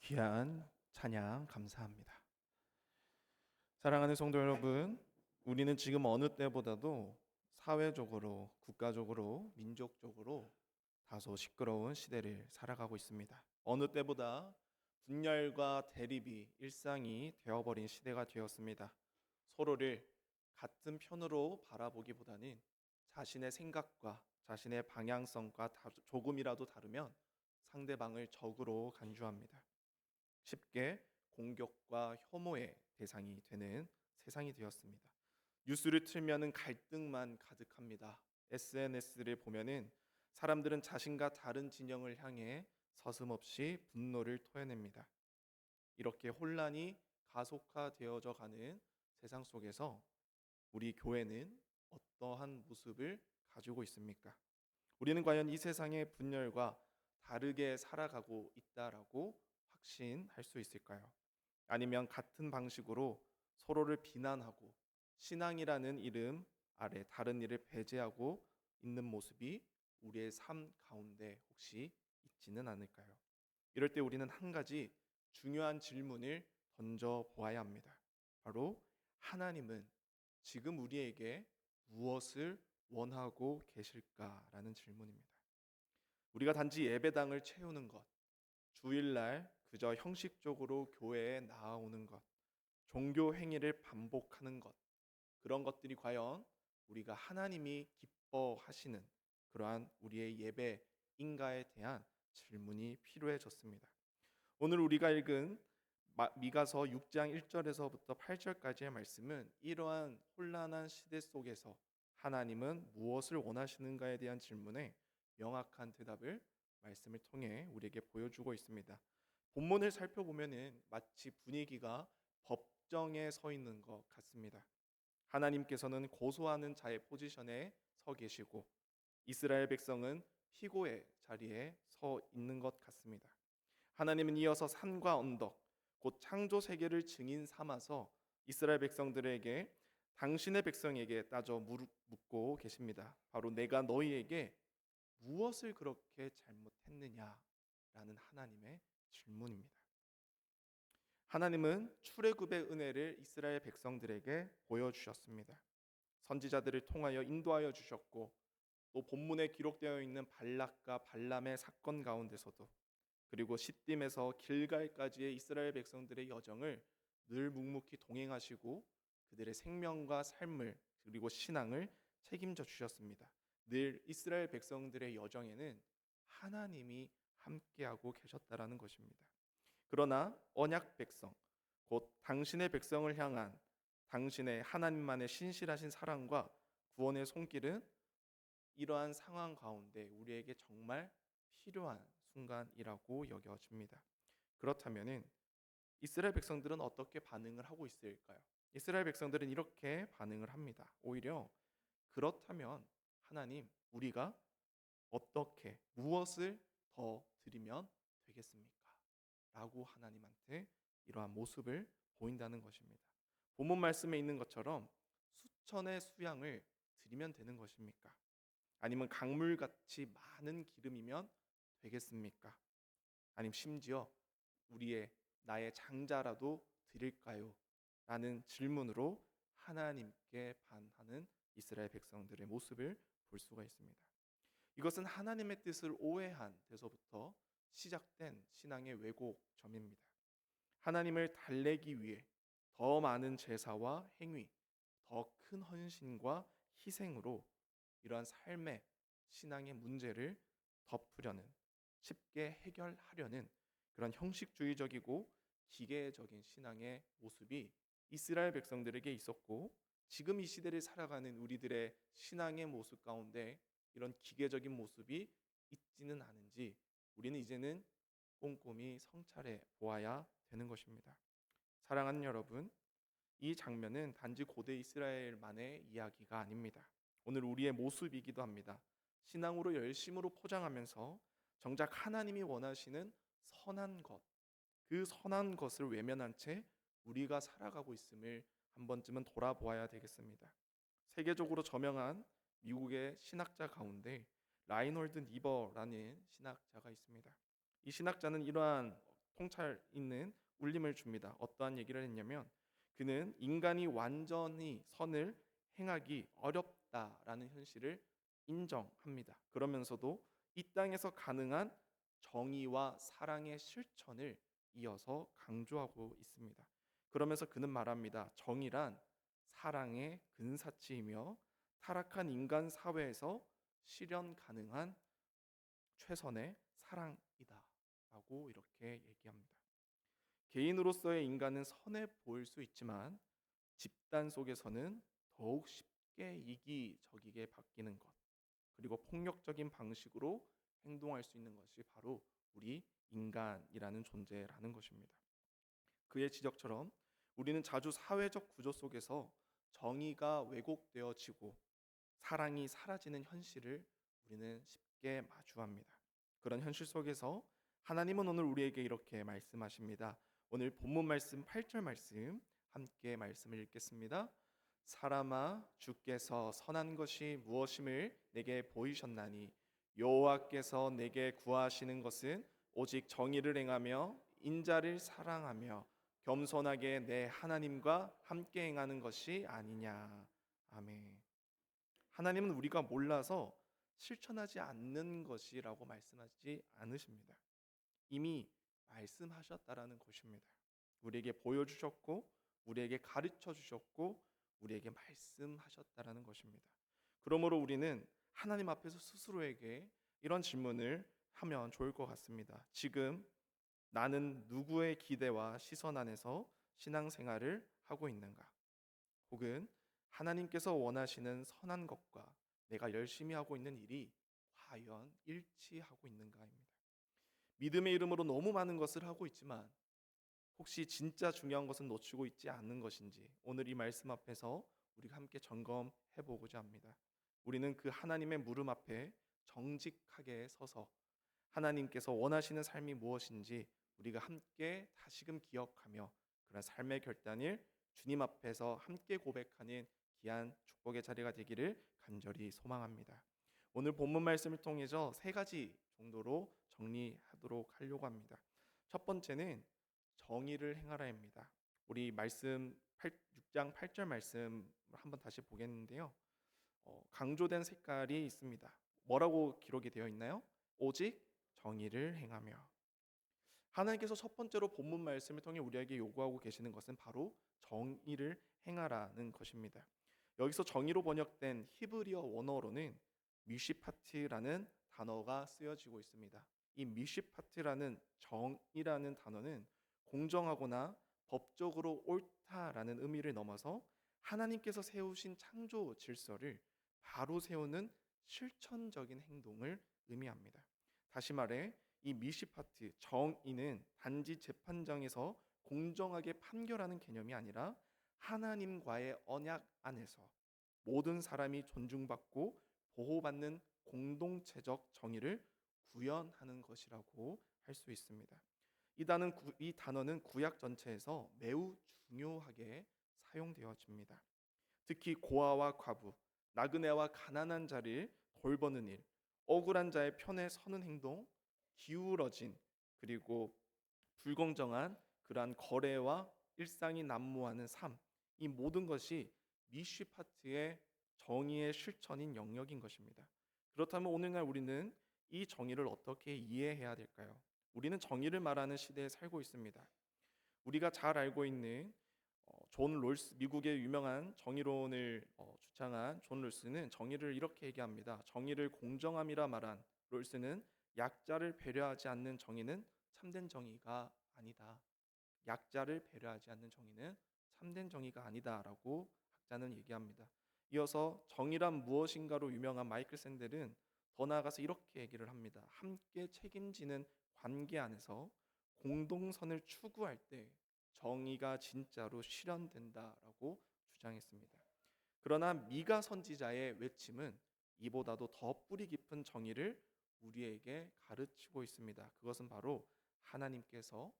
귀한 찬양 감사합니다. 사랑하는 성도 여러분, 우리는 지금 어느 때보다도 사회적으로, 국가적으로, 민족적으로 다소 시끄러운 시대를 살아가고 있습니다. 어느 때보다 분열과 대립이 일상이 되어버린 시대가 되었습니다. 서로를 같은 편으로 바라보기보다는 자신의 생각과 자신의 방향성과 조금이라도 다르면 상대방을 적으로 간주합니다. 쉽게 공격과 혐오의 대상이 되는 세상이 되었습니다. 뉴스를 틀면은 갈등만 가득합니다. SNS를 보면은 사람들은 자신과 다른 진영을 향해 서슴없이 분노를 토해냅니다. 이렇게 혼란이 가속화되어져 가는 세상 속에서 우리 교회는 어떠한 모습을 가지고 있습니까? 우리는 과연 이 세상의 분열과 다르게 살아가고 있다라고 확신할 수 있을까요? 아니면 같은 방식으로 서로를 비난하고 신앙이라는 이름 아래 다른 일을 배제하고 있는 모습이 우리의 삶 가운데 혹시 있지는 않을까요? 이럴 때 우리는 한 가지 중요한 질문을 던져 보아야 합니다. 바로 하나님은 지금 우리에게 무엇을 원하고 계실까라는 질문입니다. 우리가 단지 예배당을 채우는 것, 주일날 그저 형식적으로 교회에 나아오는 것, 종교 행위를 반복하는 것, 그런 것들이 과연 우리가 하나님이 기뻐하시는 그러한 우리의 예배인가에 대한 질문이 필요해졌습니다. 오늘 우리가 읽은 미가서 6장 1절에서부터 8절까지의 말씀은 이러한 혼란한 시대 속에서 하나님은 무엇을 원하시는가에 대한 질문에 명확한 대답을 말씀을 통해 우리에게 보여주고 있습니다. 본문을 살펴보면은 마치 분위기가 법정에 서 있는 것 같습니다. 하나님께서는 고소하는 자의 포지션에 서 계시고 이스라엘 백성은 피고의 자리에 서 있는 것 같습니다. 하나님은 이어서 산과 언덕, 곧 창조 세계를 증인 삼아서 이스라엘 백성들에게 당신의 백성에게 따져 묻고 계십니다. 바로 내가 너희에게 무엇을 그렇게 잘못했느냐라는 하나님의 질문입니다. 하나님은 출애굽의 은혜를 이스라엘 백성들에게 보여주셨습니다. 선지자들을 통하여 인도하여 주셨고 또 본문에 기록되어 있는 발락과 발람의 사건 가운데서도 그리고 시딤에서 길갈까지의 이스라엘 백성들의 여정을 늘 묵묵히 동행하시고 그들의 생명과 삶을 그리고 신앙을 책임져 주셨습니다. 늘 이스라엘 백성들의 여정에는 하나님이 함께하고 계셨다라는 것입니다. 그러나 언약 백성, 곧 당신의 백성을 향한 당신의 하나님만의 신실하신 사랑과 구원의 손길은 이러한 상황 가운데 우리에게 정말 필요한 순간이라고 여겨집니다. 그렇다면은 이스라엘 백성들은 어떻게 반응을 하고 있을까요? 이스라엘 백성들은 이렇게 반응을 합니다. 오히려 그렇다면 하나님, 우리가 어떻게 무엇을 더 드리면 되겠습니까? 라고 하나님한테 이러한 모습을 보인다는 것입니다. 본문 말씀에 있는 것처럼 수천의 수양을 드리면 되는 것입니까? 아니면 강물같이 많은 기름이면 되겠습니까? 아니면 심지어 나의 장자라도 드릴까요? 라는 질문으로 하나님께 반하는 이스라엘 백성들의 모습을 볼 수가 있습니다. 이것은 하나님의 뜻을 오해한 데서부터 시작된 신앙의 왜곡점입니다. 하나님을 달래기 위해 더 많은 제사와 행위, 더 큰 헌신과 희생으로 이러한 삶의 신앙의 문제를 덮으려는 쉽게 해결하려는 그런 형식주의적이고 기계적인 신앙의 모습이 이스라엘 백성들에게 있었고 지금 이 시대를 살아가는 우리들의 신앙의 모습 가운데 이런 기계적인 모습이 있지는 않은지 우리는 이제는 꼼꼼히 성찰해 보아야 되는 것입니다. 사랑하는 여러분, 이 장면은 단지 고대 이스라엘만의 이야기가 아닙니다. 오늘 우리의 모습이기도 합니다. 신앙으로 열심으로 포장하면서 정작 하나님이 원하시는 선한 것, 그 선한 것을 외면한 채 우리가 살아가고 있음을 한 번쯤은 돌아보아야 되겠습니다. 세계적으로 저명한 미국의 신학자 가운데 라이놀드 니버라는 신학자가 있습니다. 이 신학자는 이러한 통찰 있는 울림을 줍니다. 어떠한 얘기를 했냐면 그는 인간이 완전히 선을 행하기 어렵다라는 현실을 인정합니다. 그러면서도 이 땅에서 가능한 정의와 사랑의 실천을 이어서 강조하고 있습니다. 그러면서 그는 말합니다. 정의란 사랑의 근사치이며 타락한 인간 사회에서 실현 가능한 최선의 사랑이다 라고 이렇게 얘기합니다. 개인으로서의 인간은 선해 보일 수 있지만 집단 속에서는 더욱 쉽게 이기적이게 바뀌는 것, 그리고 폭력적인 방식으로 행동할 수 있는 것이 바로 우리 인간이라는 존재라는 것입니다. 그의 지적처럼 우리는 자주 사회적 구조 속에서 정의가 왜곡되어지고 사랑이 사라지는 현실을 우리는 쉽게 마주합니다. 그런 현실 속에서 하나님은 오늘 우리에게 이렇게 말씀하십니다. 오늘 본문 말씀 8절 말씀 함께 말씀을 읽겠습니다. 사람아, 주께서 선한 것이 무엇임을 내게 보이셨나니 여호와께서 내게 구하시는 것은 오직 정의를 행하며 인자를 사랑하며 겸손하게 내 하나님과 함께 행하는 것이 아니냐. 아멘. 하나님은 우리가 몰라서 실천하지 않는 것이라고 말씀하지 않으십니다. 이미 말씀하셨다라는 것입니다. 우리에게 보여주셨고 우리에게 가르쳐 주셨고 우리에게 말씀하셨다라는 것입니다. 그러므로 우리는 하나님 앞에서 스스로에게 이런 질문을 하면 좋을 것 같습니다. 지금 나는 누구의 기대와 시선 안에서 신앙생활을 하고 있는가? 혹은 하나님께서 원하시는 선한 것과 내가 열심히 하고 있는 일이 과연 일치하고 있는가입니다. 믿음의 이름으로 너무 많은 것을 하고 있지만 혹시 진짜 중요한 것은 놓치고 있지 않는 것인지 오늘 이 말씀 앞에서 우리가 함께 점검해 보고자 합니다. 우리는 그 하나님의 물음 앞에 정직하게 서서 하나님께서 원하시는 삶이 무엇인지 우리가 함께 다시금 기억하며 그런 삶의 결단을 주님 앞에서 함께 고백하는 귀한 축복의 자리가 되기를 간절히 소망합니다. 오늘 본문 말씀을 통해서 세 가지 정도로 정리하도록 하려고 합니다. 첫 번째는 정의를 행하라입니다. 우리 말씀 6장 8절 말씀 한번 다시 보겠는데요. 강조된 색깔이 있습니다. 뭐라고 기록이 되어 있나요? 오직 정의를 행하며. 하나님께서 첫 번째로 본문 말씀을 통해 우리에게 요구하고 계시는 것은 바로 정의를 행하라는 것입니다. 여기서 정의로 번역된 히브리어 원어로는 미시파트라는 단어가 쓰여지고 있습니다. 이 미시파트라는 정의라는 단어는 공정하거나 법적으로 옳다라는 의미를 넘어서 하나님께서 세우신 창조 질서를 바로 세우는 실천적인 행동을 의미합니다. 다시 말해 이 미시파트 정의는 단지 재판장에서 공정하게 판결하는 개념이 아니라 하나님과의 언약 안에서 모든 사람이 존중받고 보호받는 공동체적 정의를 구현하는 것이라고 할 수 있습니다. 이 단어는 구약 전체에서 매우 중요하게 사용되어집니다. 특히 고아와 과부, 나그네와 가난한 자를 돌보는 일, 억울한 자의 편에 서는 행동, 기울어진 그리고 불공정한 그러한 거래와 일상이 난무하는 삶, 이 모든 것이 미쉬파트의 정의의 실천인 영역인 것입니다. 그렇다면 오늘날 우리는 이 정의를 어떻게 이해해야 될까요? 우리는 정의를 말하는 시대에 살고 있습니다. 우리가 잘 알고 있는 존 롤스, 미국의 유명한 정의론을 주창한 존 롤스는 정의를 이렇게 얘기합니다. 정의를 공정함이라 말한 롤스는 약자를 배려하지 않는 정의는 참된 정의가 아니다. 약자를 배려하지 않는 정의는 참된 정의가 아니다라고 학자는 얘기합니다. 이어서 정의란 무엇인가로 유명한 마이클 샌델은 더 나아가서 이렇게 얘기를 합니다. 함께 책임지는 관계 안에서 공동선을 추구할 때 정의가 진짜로 실현된다라고 주장했습니다. 그러나 미가 선지자의 외침은 이보다도 더 뿌리 깊은 정의를 우리에게 가르치고 있습니다. 그것은 바로 하나님께서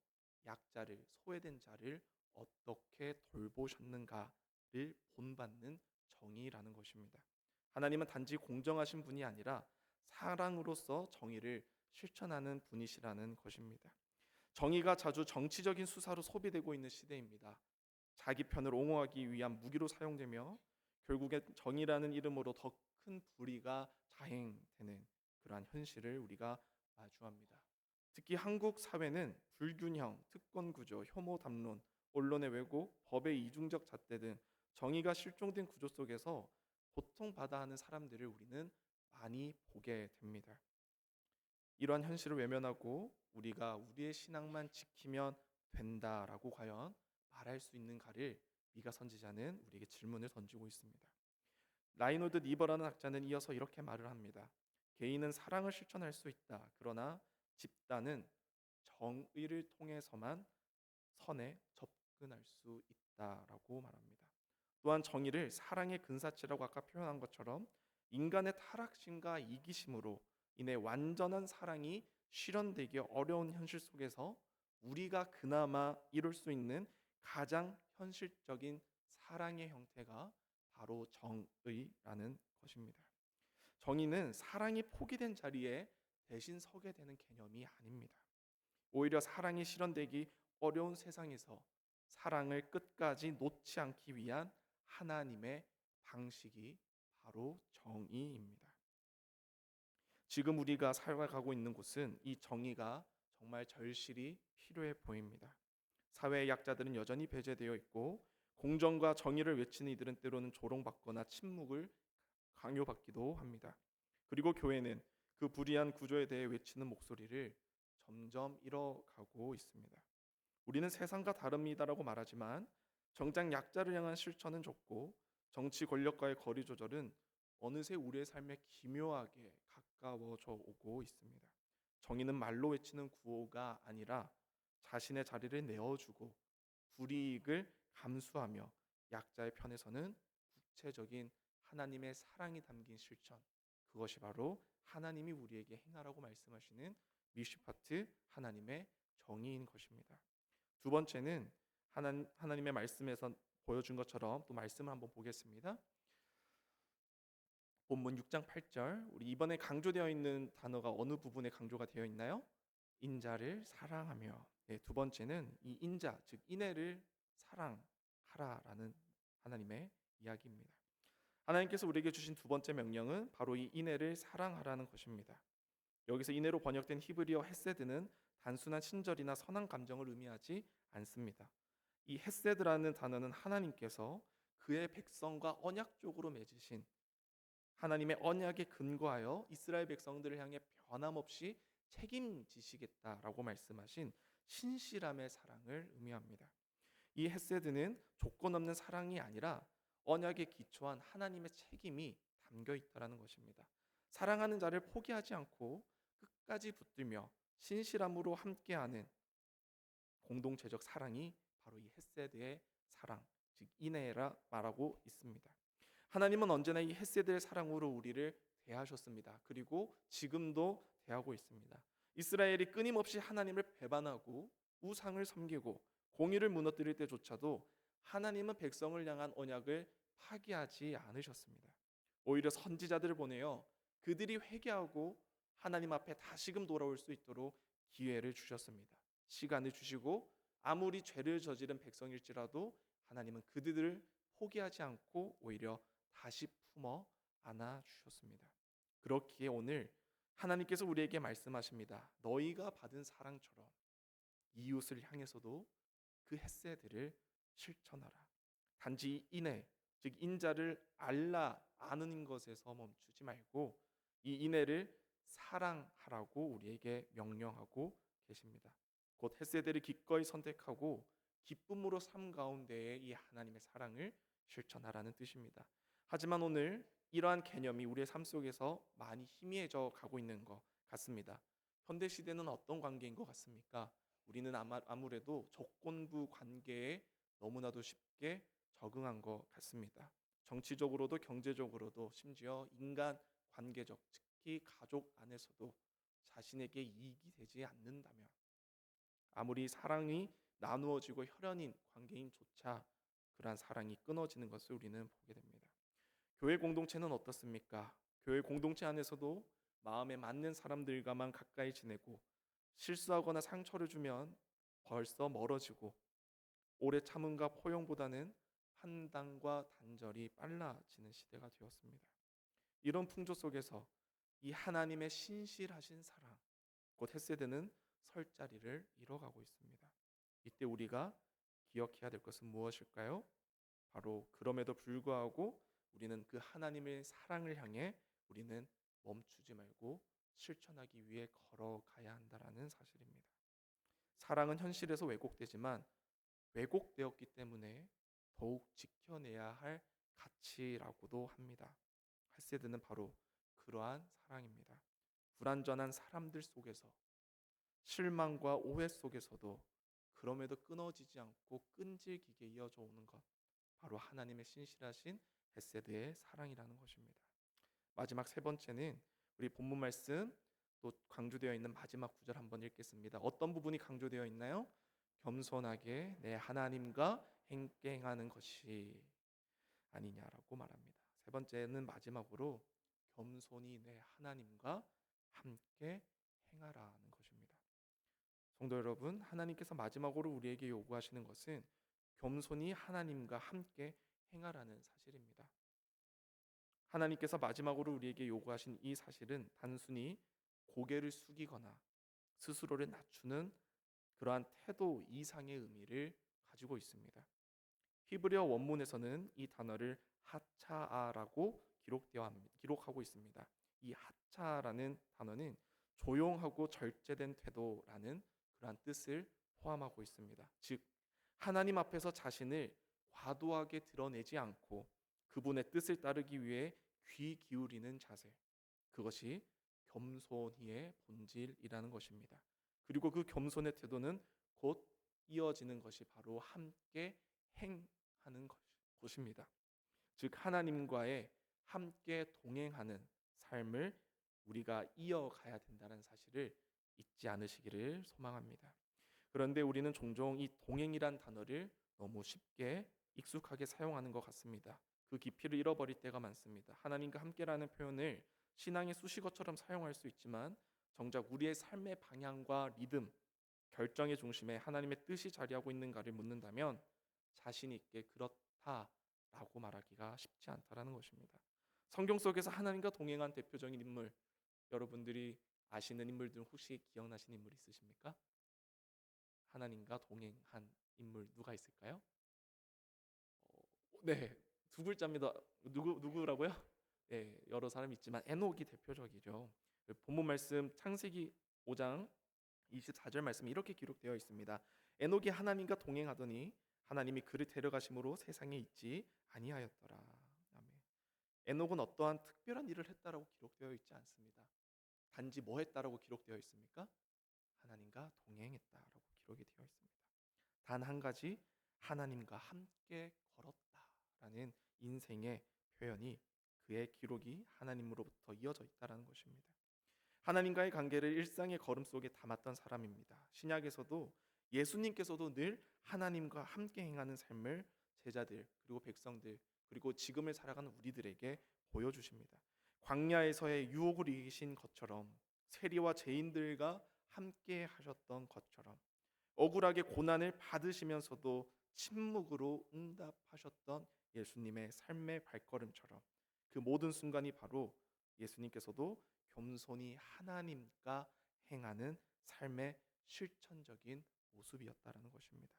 약자를, 소외된 자를 어떻게 돌보셨는가를 본받는 정의라는 것입니다. 하나님은 단지 공정하신 분이 아니라 사랑으로서 정의를 실천하는 분이시라는 것입니다. 정의가 자주 정치적인 수사로 소비되고 있는 시대입니다. 자기 편을 옹호하기 위한 무기로 사용되며 결국엔 정의라는 이름으로 더 큰 불의가 자행되는 그러한 현실을 우리가 마주합니다. 특히 한국 사회는 불균형, 특권 구조, 혐오 담론, 언론의 왜곡, 법의 이중적 잣대 등 정의가 실종된 구조 속에서 고통받아 하는 사람들을 우리는 많이 보게 됩니다. 이러한 현실을 외면하고 우리가 우리의 신앙만 지키면 된다라고 과연 말할 수 있는가를 미가 선지자는 우리에게 질문을 던지고 있습니다. 라이노드 니버라는 학자는 이어서 이렇게 말을 합니다. 개인은 사랑을 실천할 수 있다. 그러나 집단은 정의를 통해서만 선에 접근할 수 있다라고 말합니다. 또한 정의를 사랑의 근사치라고 아까 표현한 것처럼 인간의 타락심과 이기심으로 인해 완전한 사랑이 실현되기 어려운 현실 속에서 우리가 그나마 이룰 수 있는 가장 현실적인 사랑의 형태가 바로 정의라는 것입니다. 정의는 사랑이 포기된 자리에 대신 서게 되는 개념이 아닙니다. 오히려 사랑이 실현되기 어려운 세상에서 사랑을 끝까지 놓지 않기 위한 하나님의 방식이 바로 정의입니다. 지금 우리가 살아가고 있는 곳은 이 정의가 정말 절실히 필요해 보입니다. 사회의 약자들은 여전히 배제되어 있고 공정과 정의를 외치는 이들은 때로는 조롱받거나 침묵을 강요받기도 합니다. 그리고 교회는 그 불의한 구조에 대해 외치는 목소리를 점점 잃어가고 있습니다. 우리는 세상과 다릅니다라고 말하지만 정작 약자를 향한 실천은 적고 정치 권력과의 거리 조절은 어느새 우리의 삶에 기묘하게 가까워져 오고 있습니다. 정의는 말로 외치는 구호가 아니라 자신의 자리를 내어주고 불이익을 감수하며 약자의 편에서는 구체적인 하나님의 사랑이 담긴 실천, 그것이 바로 하나님이 우리에게 행하라고 말씀하시는 미시파트 하나님의 정의인 것입니다. 두 번째는 하나님의 말씀에서 보여준 것처럼 또 말씀을 한번 보겠습니다. 본문 6장 8절, 우리 이번에 강조되어 있는 단어가 어느 부분에 강조가 되어 있나요? 인자를 사랑하며. 네, 두 번째는 이 인자, 즉 인애를 사랑하라라는 하나님의 이야기입니다. 하나님께서 우리에게 주신 두 번째 명령은 바로 이 인애를 사랑하라는 것입니다. 여기서 인애로 번역된 히브리어 헤세드는 단순한 친절이나 선한 감정을 의미하지 않습니다. 이 헤세드라는 단어는 하나님께서 그의 백성과 언약적으로 맺으신 하나님의 언약에 근거하여 이스라엘 백성들을 향해 변함없이 책임지시겠다라고 말씀하신 신실함의 사랑을 의미합니다. 이 헤세드는 조건 없는 사랑이 아니라 언약에 기초한 하나님의 책임이 담겨 있다라는 것입니다. 사랑하는 자를 포기하지 않고 끝까지 붙들며 신실함으로 함께하는 공동체적 사랑이 바로 이 헤세드의 사랑, 즉 인애라 말하고 있습니다. 하나님은 언제나 이 헤세드의 사랑으로 우리를 대하셨습니다. 그리고 지금도 대하고 있습니다. 이스라엘이 끊임없이 하나님을 배반하고 우상을 섬기고 공의를 무너뜨릴 때조차도 하나님은 백성을 향한 언약을 파기하지 않으셨습니다. 오히려 선지자들을 보내어 그들이 회개하고 하나님 앞에 다시금 돌아올 수 있도록 기회를 주셨습니다. 시간을 주시고 아무리 죄를 저지른 백성일지라도 하나님은 그들을 포기하지 않고 오히려 다시 품어 안아 주셨습니다. 그렇기에 오늘 하나님께서 우리에게 말씀하십니다. 너희가 받은 사랑처럼 이웃을 향해서도 그 헤세드를 실천하라. 단지 인애, 즉 인자를 아는 것에서 멈추지 말고 이 인애를 사랑하라고 우리에게 명령하고 계십니다. 곧 헤세드를 기꺼이 선택하고 기쁨으로 삶 가운데에 이 하나님의 사랑을 실천하라는 뜻입니다. 하지만 오늘 이러한 개념이 우리의 삶 속에서 많이 희미해져 가고 있는 것 같습니다. 현대 시대는 어떤 관계인 것 같습니까? 우리는 아무래도 조건부 관계에 너무나도 쉽게 적응한 것 같습니다. 정치적으로도 경제적으로도 심지어 인간 관계적, 특히 가족 안에서도 자신에게 이익이 되지 않는다면 아무리 사랑이 나누어지고 혈연인 관계인조차 그러한 사랑이 끊어지는 것을 우리는 보게 됩니다. 교회 공동체는 어떻습니까? 교회 공동체 안에서도 마음에 맞는 사람들과만 가까이 지내고 실수하거나 상처를 주면 벌써 멀어지고 오래 참음과 포용보다는 판단과 단절이 빨라지는 시대가 되었습니다. 이런 풍조 속에서 이 하나님의 신실하신 사랑, 곧 헤세드는 설 자리를 잃어가고 있습니다. 이때 우리가 기억해야 될 것은 무엇일까요? 바로 그럼에도 불구하고 우리는 그 하나님의 사랑을 향해 우리는 멈추지 말고 실천하기 위해 걸어가야 한다라는 사실입니다. 사랑은 현실에서 왜곡되지만 왜곡되었기 때문에 더욱 지켜내야 할 가치라고도 합니다. 헤세드는 바로 그러한 사랑입니다. 불완전한 사람들 속에서 실망과 오해 속에서도 그럼에도 끊어지지 않고 끈질기게 이어져 오는 것, 바로 하나님의 신실하신 헤세드의 사랑이라는 것입니다. 마지막 세 번째는 우리 본문 말씀 또 강조되어 있는 마지막 구절 한번 읽겠습니다. 어떤 부분이 강조되어 있나요? 겸손하게 내 하나님과 함께 행하는 것이 아니냐라고 말합니다. 세 번째는 마지막으로 겸손히 내 하나님과 함께 행하라는 것입니다. 성도 여러분, 하나님께서 마지막으로 우리에게 요구하시는 것은 겸손히 하나님과 함께 행하라는 사실입니다. 하나님께서 마지막으로 우리에게 요구하신 이 사실은 단순히 고개를 숙이거나 스스로를 낮추는 그러한 태도 이상의 의미를 가지고 있습니다. 히브리어 원문에서는 이 단어를 하차아라고 기록하고 있습니다. 이 하차라는 단어는 조용하고 절제된 태도라는 그러한 뜻을 포함하고 있습니다. 즉 하나님 앞에서 자신을 과도하게 드러내지 않고 그분의 뜻을 따르기 위해 귀 기울이는 자세, 그것이 겸손의 본질이라는 것입니다. 그리고 그 겸손의 태도는 곧 이어지는 것이 바로 함께 행하는 것입니다. 즉 하나님과의 함께 동행하는 삶을 우리가 이어가야 된다는 사실을 잊지 않으시기를 소망합니다. 그런데 우리는 종종 이 동행이란 단어를 너무 쉽게 익숙하게 사용하는 것 같습니다. 그 깊이를 잃어버릴 때가 많습니다. 하나님과 함께라는 표현을 신앙의 수식어처럼 사용할 수 있지만 정작 우리의 삶의 방향과 리듬, 결정의 중심에 하나님의 뜻이 자리하고 있는가를 묻는다면 자신 있게 그렇다라고 말하기가 쉽지 않다라는 것입니다. 성경 속에서 하나님과 동행한 대표적인 인물, 여러분들이 아시는 인물들 혹시 기억나시는 인물 있으십니까? 하나님과 동행한 인물 누가 있을까요? 네, 두 글자입니다. 누구라고요? 네, 여러 사람 있지만 에녹이 대표적이죠. 본문 말씀 창세기 5장 24절 말씀에 이렇게 기록되어 있습니다. 에녹이 하나님과 동행하더니 하나님이 그를 데려가심으로 세상에 있지 아니하였더라. 아멘. 에녹은 어떠한 특별한 일을 했다라고 기록되어 있지 않습니다. 단지 뭐 했다라고 기록되어 있습니까? 하나님과 동행했다라고 기록이 되어 있습니다. 단 한 가지, 하나님과 함께 걸었다라는 인생의 표현이, 그의 기록이 하나님으로부터 이어져 있다라는 것입니다. 하나님과의 관계를 일상의 걸음 속에 담았던 사람입니다. 신약에서도 예수님께서도 늘 하나님과 함께 행하는 삶을 제자들 그리고 백성들 그리고 지금을 살아가는 우리들에게 보여주십니다. 광야에서의 유혹을 이기신 것처럼, 세리와 죄인들과 함께 하셨던 것처럼, 억울하게 고난을 받으시면서도 침묵으로 응답하셨던 예수님의 삶의 발걸음처럼 그 모든 순간이 바로 예수님께서도 겸손히 하나님과 행하는 삶의 실천적인 모습이었다라는 것입니다.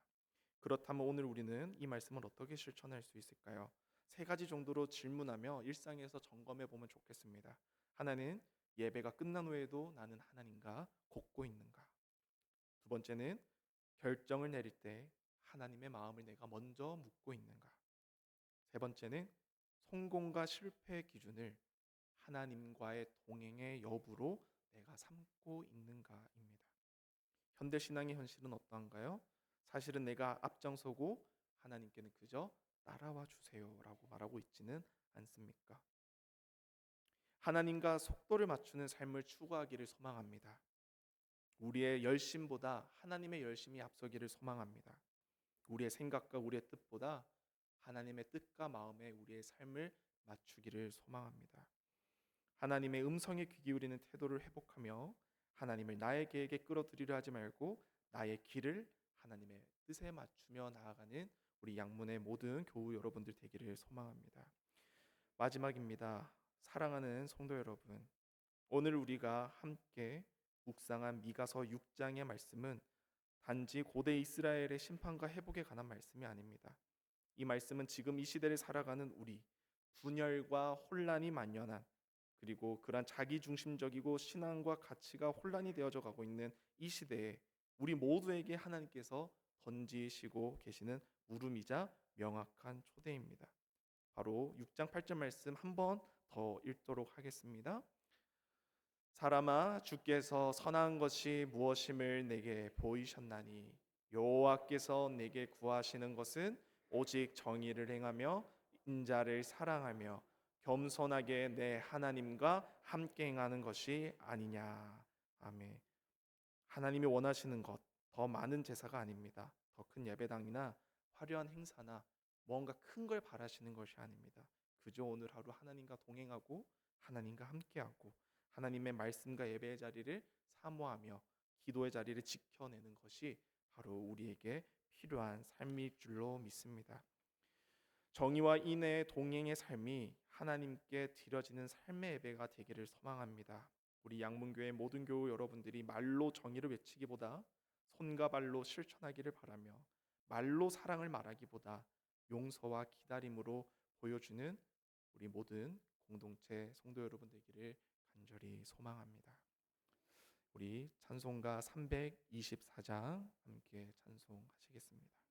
그렇다면 오늘 우리는 이 말씀을 어떻게 실천할 수 있을까요? 세 가지 정도로 질문하며 일상에서 점검해 보면 좋겠습니다. 하나는 예배가 끝난 후에도 나는 하나님과 걷고 있는가? 두 번째는 결정을 내릴 때 하나님의 마음을 내가 먼저 묻고 있는가? 세 번째는 성공과 실패의 기준을 하나님과의 동행의 여부로 내가 삼고 있는가입니다. 현대 신앙의 현실은 어떠한가요? 사실은 내가 앞장서고 하나님께는 그저 따라와 주세요라고 말하고 있지는 않습니까? 하나님과 속도를 맞추는 삶을 추구하기를 소망합니다. 우리의 열심보다 하나님의 열심이 앞서기를 소망합니다. 우리의 생각과 우리의 뜻보다 하나님의 뜻과 마음에 우리의 삶을 맞추기를 소망합니다. 하나님의 음성에 귀 기울이는 태도를 회복하며 하나님을 나의 계획에 끌어들이려 하지 말고 나의 길을 하나님의 뜻에 맞추며 나아가는 우리 양문의 모든 교우 여러분들 되기를 소망합니다. 마지막입니다. 사랑하는 성도 여러분, 오늘 우리가 함께 묵상한 미가서 6장의 말씀은 단지 고대 이스라엘의 심판과 회복에 관한 말씀이 아닙니다. 이 말씀은 지금 이 시대를 살아가는 우리, 분열과 혼란이 만연한, 그리고 그러한 자기중심적이고 신앙과 가치가 혼란이 되어져 가고 있는 이 시대에 우리 모두에게 하나님께서 던지시고 계시는 물음이자 명확한 초대입니다. 바로 6장 8절 말씀 한번 더 읽도록 하겠습니다. 사람아, 주께서 선한 것이 무엇임을 내게 보이셨나니 여호와께서 내게 구하시는 것은 오직 정의를 행하며 인자를 사랑하며 겸손하게 내 하나님과 함께 행하는 것이 아니냐. 아멘. 하나님이 원하시는 것, 더 많은 제사가 아닙니다. 더 큰 예배당이나 화려한 행사나 뭔가 큰 걸 바라시는 것이 아닙니다. 그저 오늘 하루 하나님과 동행하고 하나님과 함께하고 하나님의 말씀과 예배의 자리를 사모하며 기도의 자리를 지켜내는 것이 바로 우리에게 필요한 삶일 줄로 믿습니다. 정의와 인애의 동행의 삶이 하나님께 드려지는 삶의 예배가 되기를 소망합니다. 우리 양문교회 모든 교우 여러분들이 말로 정의를 외치기보다 손과 발로 실천하기를 바라며 말로 사랑을 말하기보다 용서와 기다림으로 보여주는 우리 모든 공동체 성도 여러분 되기를 간절히 소망합니다. 우리 찬송가 324장 함께 찬송하시겠습니다.